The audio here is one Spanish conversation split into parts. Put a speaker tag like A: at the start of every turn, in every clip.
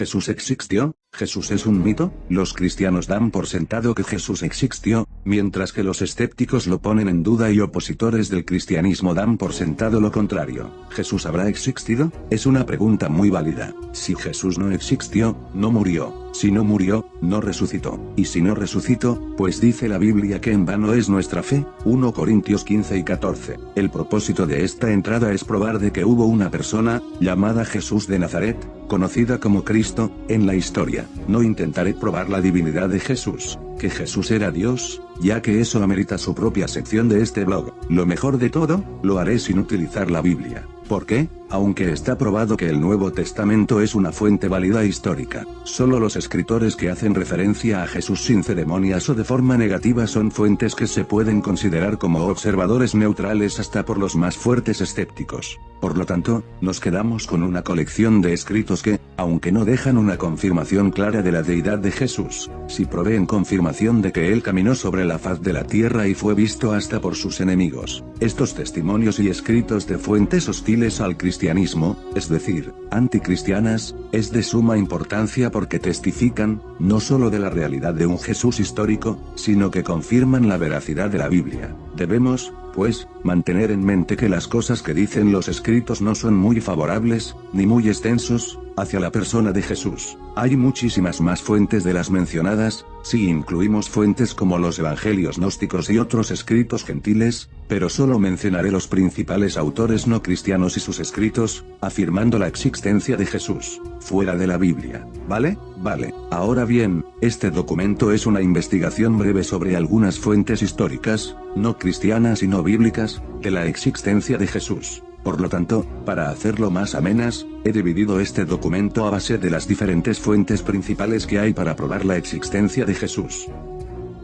A: ¿Jesús existió? ¿Jesús es un mito? Los cristianos dan por sentado que Jesús existió, mientras que los escépticos lo ponen en duda y opositores del cristianismo dan por sentado lo contrario. ¿Jesús habrá existido? Es una pregunta muy válida. Si Jesús no existió, no murió. Si no murió, no resucitó. Y si no resucitó, pues dice la Biblia que en vano es nuestra fe. 1 Corintios 15 y 14. El propósito de esta entrada es probar de que hubo una persona, llamada Jesús de Nazaret, conocida como Cristo, en la historia. No intentaré probar la divinidad de Jesús, que Jesús era Dios, ya que eso amerita su propia sección de este blog. Lo mejor de todo, lo haré sin utilizar la Biblia. ¿Por qué? Aunque está probado que el Nuevo Testamento es una fuente válida histórica, solo los escritores que hacen referencia a Jesús sin ceremonias o de forma negativa son fuentes que se pueden considerar como observadores neutrales hasta por los más fuertes escépticos. Por lo tanto, nos quedamos con una colección de escritos que, aunque no dejan una confirmación clara de la deidad de Jesús, sí proveen confirmación de que él caminó sobre la faz de la tierra y fue visto hasta por sus enemigos. Estos testimonios y escritos de fuentes hostiles al cristianismo, es decir, anticristianas, es de suma importancia porque testifican, no solo de la realidad de un Jesús histórico, sino que confirman la veracidad de la Biblia. Debemos, pues, mantener en mente que las cosas que dicen los escritos no son muy favorables, ni muy extensos, hacia la persona de Jesús. Hay muchísimas más fuentes de las mencionadas, si incluimos fuentes como los evangelios gnósticos y otros escritos gentiles, pero solo mencionaré los principales autores no cristianos y sus escritos, afirmando la existencia de Jesús, fuera de la Biblia. ¿Vale? Vale. Ahora bien, este documento es una investigación breve sobre algunas fuentes históricas, no cristianas y no bíblicas, de la existencia de Jesús. Por lo tanto, para hacerlo más amenas, he dividido este documento a base de las diferentes fuentes principales que hay para probar la existencia de Jesús.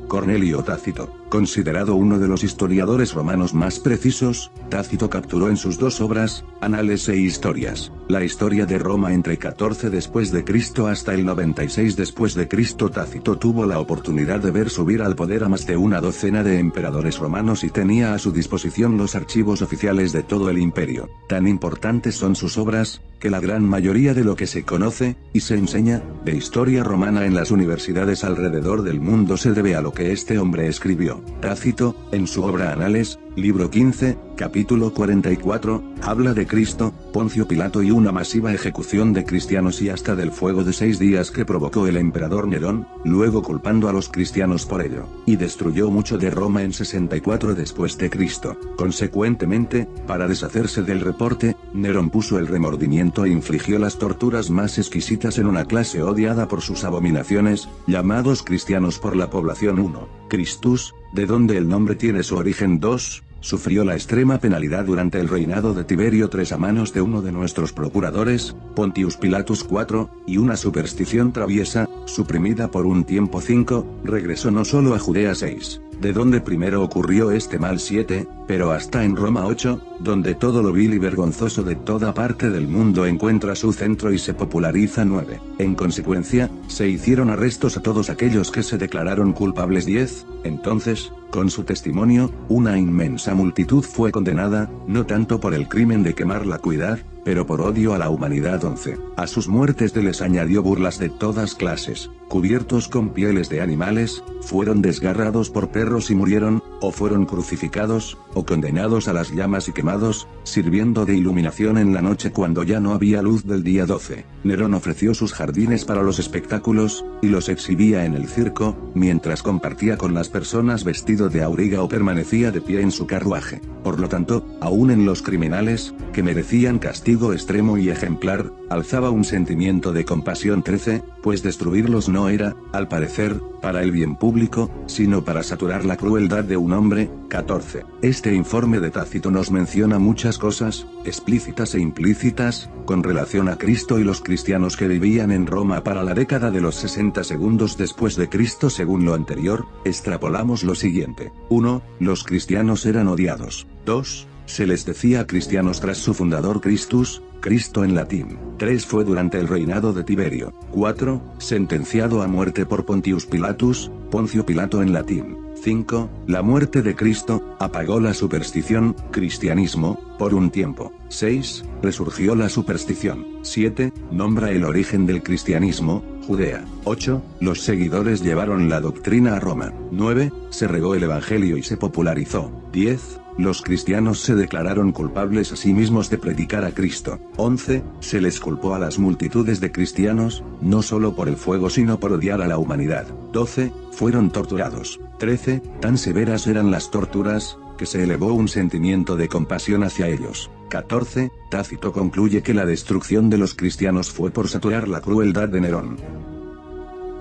A: Cornelio Tácito, considerado uno de los historiadores romanos más precisos, Tácito capturó en sus dos obras, Anales e Historias, la historia de Roma entre 14 después de Cristo hasta el 96 después de Cristo. Tácito tuvo la oportunidad de ver subir al poder a más de una docena de emperadores romanos y tenía a su disposición los archivos oficiales de todo el imperio. Tan importantes son sus obras, que la gran mayoría de lo que se conoce, y se enseña, de historia romana en las universidades alrededor del mundo se debe a lo que este hombre escribió. Tácito, en su obra Anales, libro 15, capítulo 44, habla de Cristo, Poncio Pilato y una masiva ejecución de cristianos y hasta del fuego de 6 días que provocó el emperador Nerón, luego culpando a los cristianos por ello, y destruyó mucho de Roma en 64 después de Cristo. Consecuentemente, para deshacerse del reporte, Nerón puso el remordimiento e infligió las torturas más exquisitas en una clase odiada por sus abominaciones, llamados cristianos por la población. 1. Christus, de donde el nombre tiene su origen. 2. Sufrió la extrema penalidad durante el reinado de Tiberio III a manos de uno de nuestros procuradores, Pontius Pilatus. 4, y una superstición traviesa, suprimida por un tiempo. 5, regresó no solo a Judea. 6, de donde primero ocurrió este mal. 7, pero hasta en Roma. 8, donde todo lo vil y vergonzoso de toda parte del mundo encuentra su centro y se populariza. 9, en consecuencia, se hicieron arrestos a todos aquellos que se declararon culpables. 10, entonces, con su testimonio, una inmensa multitud fue condenada, no tanto por el crimen de quemar la ciudad, pero por odio a la humanidad. 11, a sus muertes les añadió burlas de todas clases, cubiertos con pieles de animales, fueron desgarrados por perros y murieron, o fueron crucificados, o condenados a las llamas y quemados, sirviendo de iluminación en la noche cuando ya no había luz del día. 12, Nerón ofreció sus jardines para los espectáculos, y los exhibía en el circo, mientras compartía con las personas vestido de auriga o permanecía de pie en su carruaje. Por lo tanto, aún en los criminales, que merecían castigo extremo y ejemplar, alzaba un sentimiento de compasión. 13, pues destruirlos no era, al parecer, para el bien público, sino para saturar la crueldad de un hombre. 14, este informe de Tácito nos menciona muchas cosas, explícitas e implícitas, con relación a Cristo y los cristianos que vivían en Roma para la década de los 60 segundos después de Cristo. Según lo anterior, extrapolamos lo siguiente. 1, los cristianos eran odiados. 2, se les decía cristianos tras su fundador Christus, Cristo en latín. 3, fue durante el reinado de Tiberio. 4, sentenciado a muerte por Pontius Pilatus, Poncio Pilato en latín. 5. La muerte de Cristo apagó la superstición, cristianismo, por un tiempo. 6. Resurgió la superstición. 7. Nombra el origen del cristianismo, Judea. 8. Los seguidores llevaron la doctrina a Roma. 9. Se regó el evangelio y se popularizó. 10. Los cristianos se declararon culpables a sí mismos de predicar a Cristo. 11. Se les culpó a las multitudes de cristianos, no solo por el fuego sino por odiar a la humanidad. 12. Fueron torturados. 13. Tan severas eran las torturas, que se elevó un sentimiento de compasión hacia ellos. 14. Tácito concluye que la destrucción de los cristianos fue por saturar la crueldad de Nerón.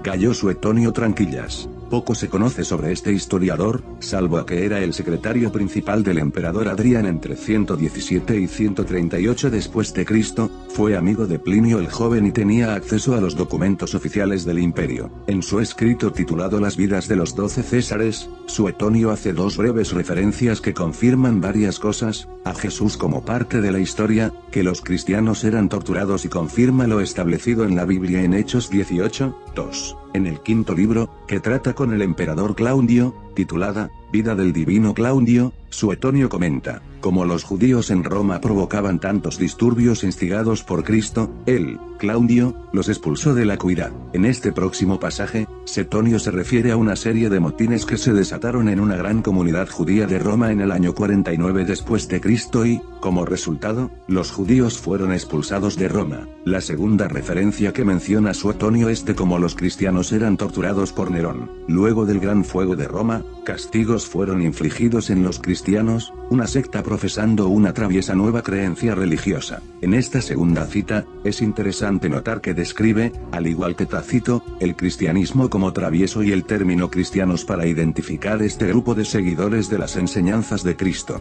A: Gayo Suetonio Tranquillas. Poco se conoce sobre este historiador, salvo a que era el secretario principal del emperador Adrián entre 117 y 138 después de Cristo, fue amigo de Plinio el Joven y tenía acceso a los documentos oficiales del imperio. En su escrito titulado Las vidas de los 12 Césares, Suetonio hace dos breves referencias que confirman varias cosas: a Jesús como parte de la historia, que los cristianos eran torturados, y confirma lo establecido en la Biblia en Hechos 18, 2. En el quinto libro, que trata con el emperador Claudio, titulada Vida del divino Claudio, Suetonio comenta: como los judíos en Roma provocaban tantos disturbios instigados por Cristo, él, Claudio, los expulsó de la ciudad. En este próximo pasaje, Suetonio se refiere a una serie de motines que se desataron en una gran comunidad judía de Roma en el año 49 después de Cristo y, como resultado, los judíos fueron expulsados de Roma. La segunda referencia que menciona Suetonio es de cómo los cristianos eran torturados por Nerón. Luego del gran fuego de Roma, castigos fueron infligidos en los cristianos, una secta profesando una traviesa nueva creencia religiosa. En esta segunda cita, es interesante notar que describe, al igual que Tácito, el cristianismo como travieso y el término cristianos para identificar este grupo de seguidores de las enseñanzas de Cristo.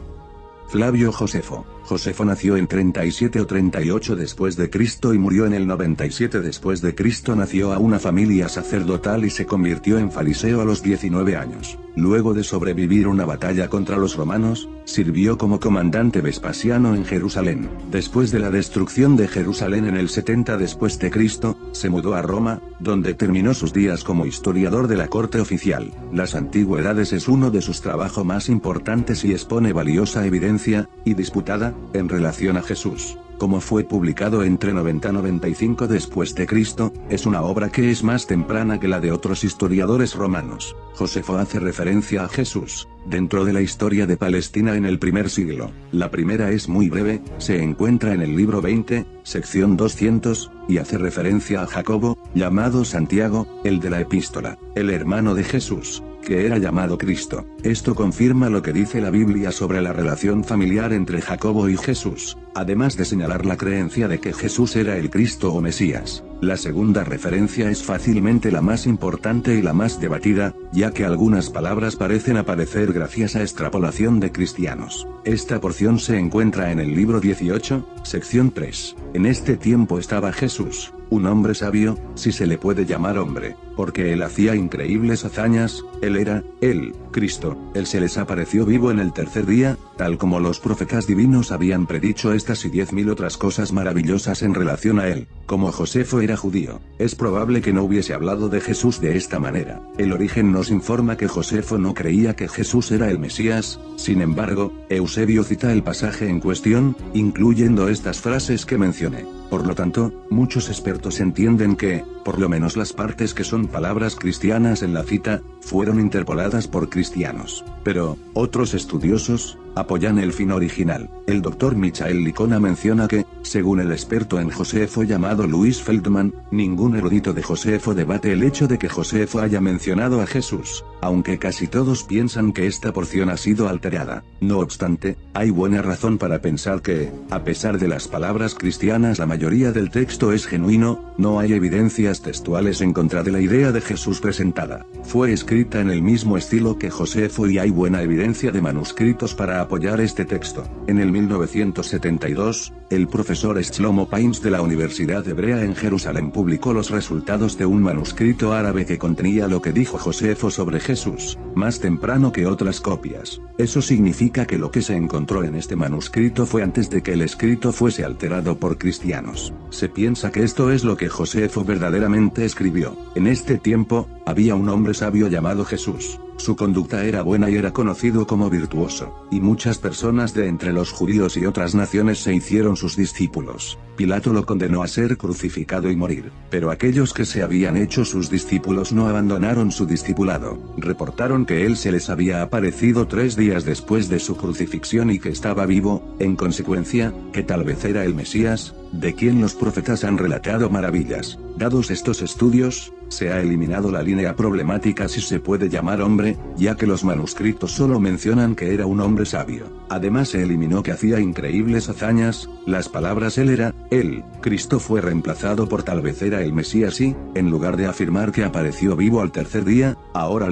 A: Flavio Josefo. Josefo nació en 37 o 38 después de Cristo y murió en el 97 después de Cristo. Nació a una familia sacerdotal y se convirtió en fariseo a los 19 años. Luego de sobrevivir una batalla contra los romanos, sirvió como comandante Vespasiano en Jerusalén. Después de la destrucción de Jerusalén en el 70 después de Cristo, se mudó a Roma, donde terminó sus días como historiador de la corte oficial. Las Antigüedades es uno de sus trabajos más importantes y expone valiosa evidencia, y disputada, en relación a Jesús. Como fue publicado entre 90 y 95 después de Cristo, es una obra que es más temprana que la de otros historiadores romanos. Josefo hace referencia a Jesús dentro de la historia de Palestina en el primer siglo. La primera es muy breve, se encuentra en el libro 20, sección 200, y hace referencia a Jacobo, llamado Santiago, el de la epístola, el hermano de Jesús, que era llamado Cristo. Esto confirma lo que dice la Biblia sobre la relación familiar entre Jacobo y Jesús, además de señalar la creencia de que Jesús era el Cristo o Mesías. La segunda referencia es fácilmente la más importante y la más debatida, ya que algunas palabras parecen aparecer gracias a extrapolación de cristianos. Esta porción se encuentra en el libro 18, sección 3. En este tiempo estaba Jesús, un hombre sabio, si se le puede llamar hombre, porque él hacía increíbles hazañas. Él era, el Cristo. Él se les apareció vivo en el tercer día, tal como los profetas divinos habían predicho estas y 10.000 otras cosas maravillosas en relación a él. Como Josefo era judío, es probable que no hubiese hablado de Jesús de esta manera. El origen nos informa que Josefo no creía que Jesús era el Mesías. Sin embargo, Eusebio cita el pasaje en cuestión, incluyendo estas frases que mencioné. Por lo tanto, muchos expertos entienden que, por lo menos las partes que son palabras cristianas en la cita, fueron interpoladas por cristianos. Pero, otros estudiosos, apoyan el fin original. El Dr. Michael Licona menciona que, según el experto en Josefo llamado Louis Feldman, ningún erudito de Josefo debate el hecho de que Josefo haya mencionado a Jesús, aunque casi todos piensan que esta porción ha sido alterada. No obstante, hay buena razón para pensar que, a pesar de las palabras cristianas, la mayoría del texto es genuino. No hay evidencias textuales en contra de la idea de Jesús presentada. Fue escrita en el mismo estilo que Josefo y hay buena evidencia de manuscritos para apoyar este texto. En el 1972, el profesor Shlomo Pines de la Universidad Hebrea en Jerusalén publicó los resultados de un manuscrito árabe que contenía lo que dijo Josefo sobre Jesús, más temprano que otras copias. Eso significa que lo que se encontró en este manuscrito fue antes de que el escrito fuese alterado por cristianos. Se piensa que esto es lo que Josefo verdaderamente escribió. En este tiempo, había un hombre sabio llamado Jesús. Su conducta era buena y era conocido como virtuoso, y muchas personas de entre los judíos y otras naciones se hicieron sus discípulos. Pilato lo condenó a ser crucificado y morir, pero aquellos que se habían hecho sus discípulos no abandonaron su discipulado. Reportaron que él se les había aparecido 3 días después de su crucifixión y que estaba vivo, en consecuencia, que tal vez era el Mesías, de quien los profetas han relatado maravillas. Dados estos estudios, se ha eliminado la línea problemática si se puede llamar hombre, ya que los manuscritos solo mencionan que era un hombre sabio. Además se eliminó que hacía increíbles hazañas, las palabras él era, él, Cristo fue reemplazado por tal vez era el Mesías y, en lugar de afirmar que apareció vivo al tercer día, ahora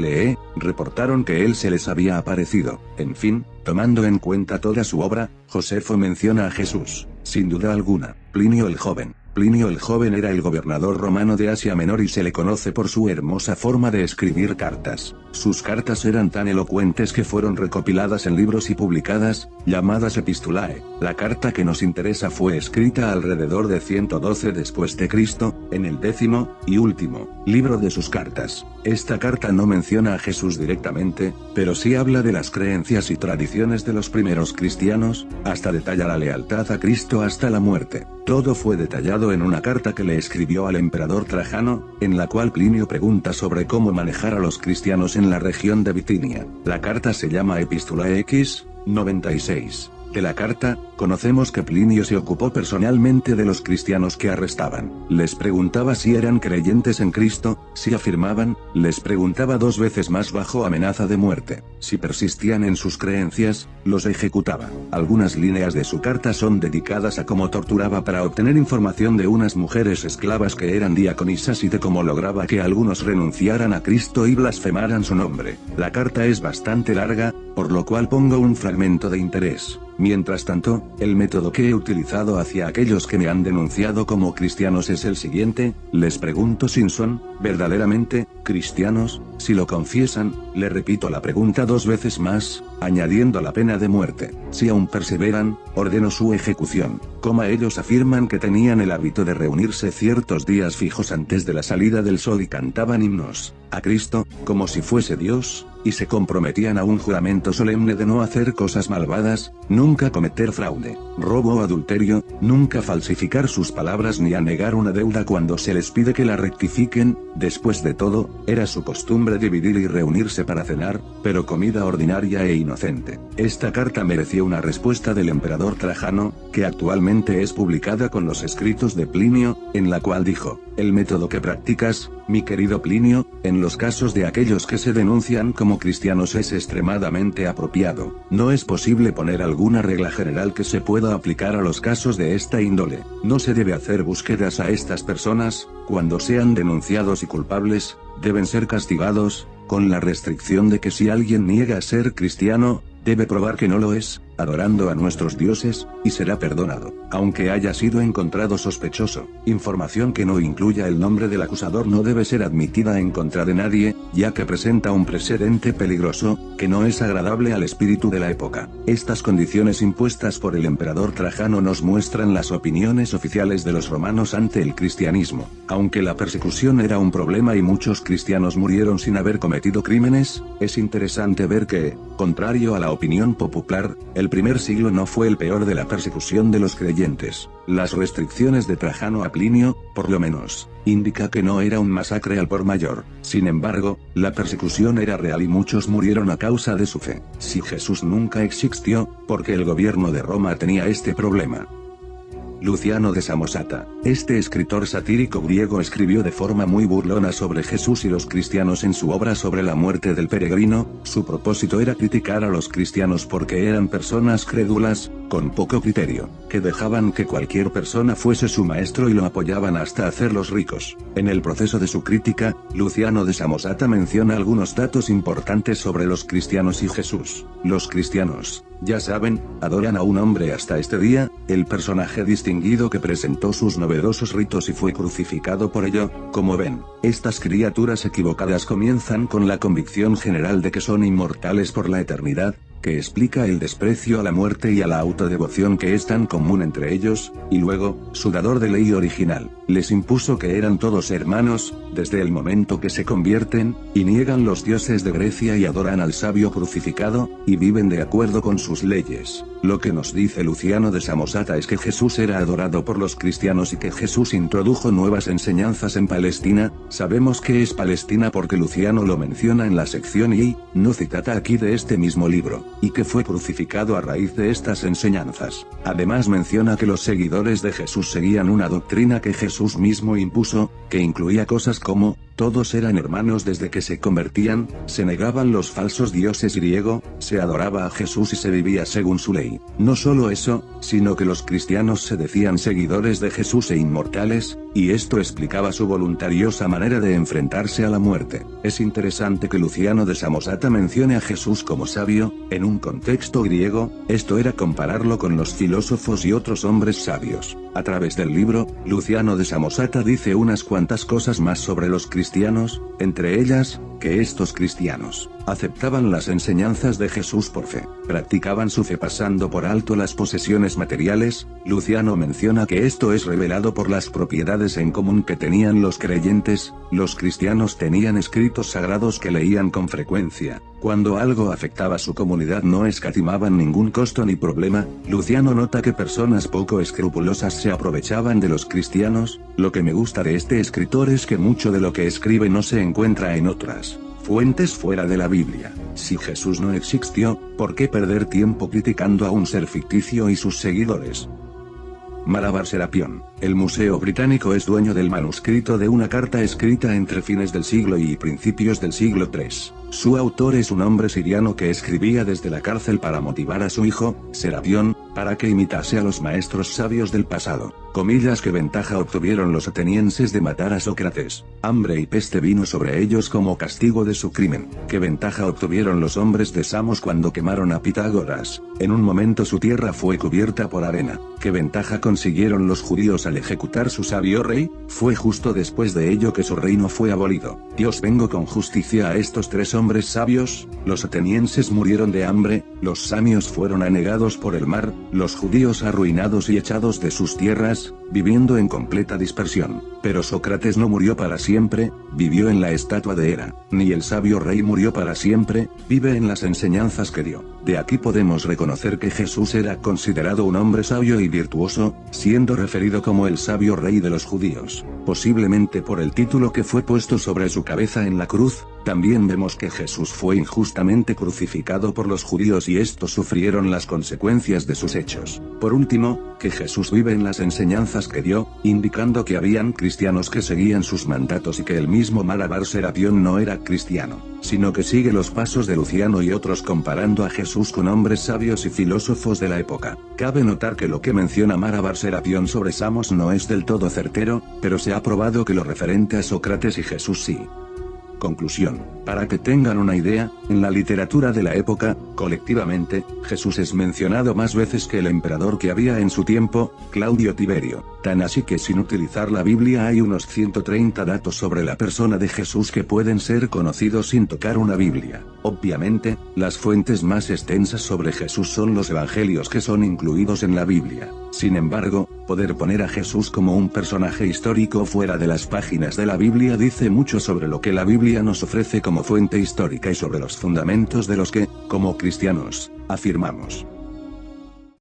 A: reportaron que él se les había aparecido. En fin, tomando en cuenta toda su obra, Josefo menciona a Jesús, sin duda alguna. Plinio el Joven. Plinio el Joven era el gobernador romano de Asia Menor y se le conoce por su hermosa forma de escribir cartas. Sus cartas eran tan elocuentes que fueron recopiladas en libros y publicadas, llamadas Epistulae. La carta que nos interesa fue escrita alrededor de 112 después de Cristo, en el 10º y último libro de sus cartas. Esta carta no menciona a Jesús directamente, pero sí habla de las creencias y tradiciones de los primeros cristianos, hasta detalla la lealtad a Cristo hasta la muerte. Todo fue detallado en una carta que le escribió al emperador Trajano, en la cual Plinio pregunta sobre cómo manejar a los cristianos en la región de Bitinia. La carta se llama Epistulae X, 96. De la carta, conocemos que Plinio se ocupó personalmente de los cristianos que arrestaban. Les preguntaba si eran creyentes en Cristo, si afirmaban, les preguntaba 2 veces más bajo amenaza de muerte. Si persistían en sus creencias, los ejecutaba. Algunas líneas de su carta son dedicadas a cómo torturaba para obtener información de unas mujeres esclavas que eran diaconisas y de cómo lograba que algunos renunciaran a Cristo y blasfemaran su nombre. La carta es bastante larga, por lo cual pongo un fragmento de interés. Mientras tanto, el método que he utilizado hacia aquellos que me han denunciado como cristianos es el siguiente: les pregunto si son, verdaderamente, cristianos. Si lo confiesan, le repito la pregunta 2 veces más, añadiendo la pena de muerte. Si aún perseveran, ordeno su ejecución. Ellos afirman que tenían el hábito de reunirse ciertos días fijos antes de la salida del sol y cantaban himnos a Cristo, como si fuese Dios, y se comprometían a un juramento solemne de no hacer cosas malvadas, nunca cometer fraude, robo o adulterio, nunca falsificar sus palabras ni a negar una deuda cuando se les pide que la rectifiquen. Después de todo, era su costumbre dividir y reunirse para cenar, pero comida ordinaria e inocente. Esta carta mereció una respuesta del emperador Trajano, que actualmente es publicada con los escritos de Plinio, en la cual dijo: el método que practicas, mi querido Plinio, en los casos de aquellos que se denuncian como cristianos es extremadamente apropiado. No es posible poner alguna regla general que se pueda aplicar a los casos de esta índole. No se debe hacer búsquedas a estas personas. Cuando sean denunciados y culpables, deben ser castigados, con la restricción de que si alguien niega a ser cristiano, debe probar que no lo es, adorando a nuestros dioses, y será perdonado, aunque haya sido encontrado sospechoso. Información que no incluya el nombre del acusador no debe ser admitida en contra de nadie, ya que presenta un precedente peligroso, que no es agradable al espíritu de la época. Estas condiciones impuestas por el emperador Trajano nos muestran las opiniones oficiales de los romanos ante el cristianismo. Aunque la persecución era un problema y muchos cristianos murieron sin haber cometido crímenes, es interesante ver que, contrario a la opinión popular, el primer siglo no fue el peor de la persecución de los creyentes. Las restricciones de Trajano a Plinio, por lo menos, indica que no era un masacre al por mayor. Sin embargo, la persecución era real y muchos murieron a causa de su fe. Si Jesús nunca existió, ¿por qué el gobierno de Roma tenía este problema? Luciano de Samosata. Este escritor satírico griego escribió de forma muy burlona sobre Jesús y los cristianos en su obra sobre la muerte del peregrino. Su propósito era criticar a los cristianos porque eran personas crédulas, con poco criterio, que dejaban que cualquier persona fuese su maestro y lo apoyaban hasta hacerlos ricos. En el proceso de su crítica, Luciano de Samosata menciona algunos datos importantes sobre los cristianos y Jesús. Los cristianos, ya saben, adoran a un hombre hasta este día, el personaje distinguido que presentó sus novedosos ritos y fue crucificado por ello. Como ven, estas criaturas equivocadas comienzan con la convicción general de que son inmortales por la eternidad, que explica el desprecio a la muerte y a la autodevoción que es tan común entre ellos, y luego, su dador de ley original, les impuso que eran todos hermanos, desde el momento que se convierten, y niegan los dioses de Grecia y adoran al sabio crucificado, y viven de acuerdo con sus leyes. Lo que nos dice Luciano de Samosata es que Jesús era adorado por los cristianos y que Jesús introdujo nuevas enseñanzas en Palestina. Sabemos que es Palestina porque Luciano lo menciona en la sección I, no citata aquí de este mismo libro, y que fue crucificado a raíz de estas enseñanzas. Además menciona que los seguidores de Jesús seguían una doctrina que Jesús mismo impuso, que incluía cosas como, todos eran hermanos desde que se convertían, se negaban los falsos dioses griego, se adoraba a Jesús y se vivía según su ley. No solo eso, sino que los cristianos se decían seguidores de Jesús e inmortales, y esto explicaba su voluntariosa manera de enfrentarse a la muerte. Es interesante que Luciano de Samosata mencione a Jesús como sabio, en un contexto griego, esto era compararlo con los filósofos y otros hombres sabios. A través del libro, Luciano de Samosata dice unas cuantas cosas más sobre los cristianos, entre ellas, que estos cristianos aceptaban las enseñanzas de Jesús por fe, practicaban su fe pasando por alto las posesiones materiales. Luciano menciona que esto es revelado por las propiedades en común que tenían los creyentes. Los cristianos tenían escritos sagrados que leían con frecuencia. Cuando algo afectaba a su comunidad no escatimaban ningún costo ni problema. Luciano nota que personas poco escrupulosas se aprovechaban de los cristianos. Lo que me gusta de este escritor es que mucho de lo que escribe no se encuentra en otras fuentes fuera de la Biblia. Si Jesús no existió, ¿por qué perder tiempo criticando a un ser ficticio y sus seguidores? Marabar Serapión. El Museo Británico es dueño del manuscrito de una carta escrita entre fines del siglo y principios del siglo III. Su autor es un hombre siriano que escribía desde la cárcel para motivar a su hijo, Serapión, para que imitase a los maestros sabios del pasado. Comillas, ¿qué ventaja obtuvieron los atenienses de matar a Sócrates? Hambre y peste vino sobre ellos como castigo de su crimen. ¿Qué ventaja obtuvieron los hombres de Samos cuando quemaron a Pitágoras? En un momento su tierra fue cubierta por arena. ¿Qué ventaja consiguieron los judíos al ejecutar su sabio rey? Fue justo después de ello que su reino fue abolido. Dios, vengo con justicia a estos tres hombres sabios. Los atenienses murieron de hambre, los samios fueron anegados por el mar, los judíos arruinados y echados de sus tierras, viviendo en completa dispersión. Pero Sócrates no murió para siempre, vivió en la estatua de Hera. Ni el sabio rey murió para siempre, vive en las enseñanzas que dio. De aquí podemos reconocer que Jesús era considerado un hombre sabio y virtuoso, siendo referido como el sabio rey de los judíos, posiblemente por el título que fue puesto sobre su cabeza en la cruz. También vemos que Jesús fue injustamente crucificado por los judíos y estos sufrieron las consecuencias de sus hechos. Por último, que Jesús vive en las enseñanzas que dio, indicando que habían cristianos que seguían sus mandatos y que el mismo Marabar Serapión no era cristiano, sino que sigue los pasos de Luciano y otros comparando a Jesús con hombres sabios y filósofos de la época. Cabe notar que lo que menciona Marabar Serapión sobre Samos no es del todo certero, pero se ha probado que lo referente a Sócrates y Jesús sí. Conclusión. Para que tengan una idea, en la literatura de la época, colectivamente, Jesús es mencionado más veces que el emperador que había en su tiempo, Claudio Tiberio. Tan así que sin utilizar la Biblia hay unos 130 datos sobre la persona de Jesús que pueden ser conocidos sin tocar una Biblia. Obviamente, las fuentes más extensas sobre Jesús son los evangelios que son incluidos en la Biblia. Sin embargo, poder poner a Jesús como un personaje histórico fuera de las páginas de la Biblia dice mucho sobre lo que la Biblia nos ofrece como fuente histórica y sobre los fundamentos de los que, como cristianos, afirmamos.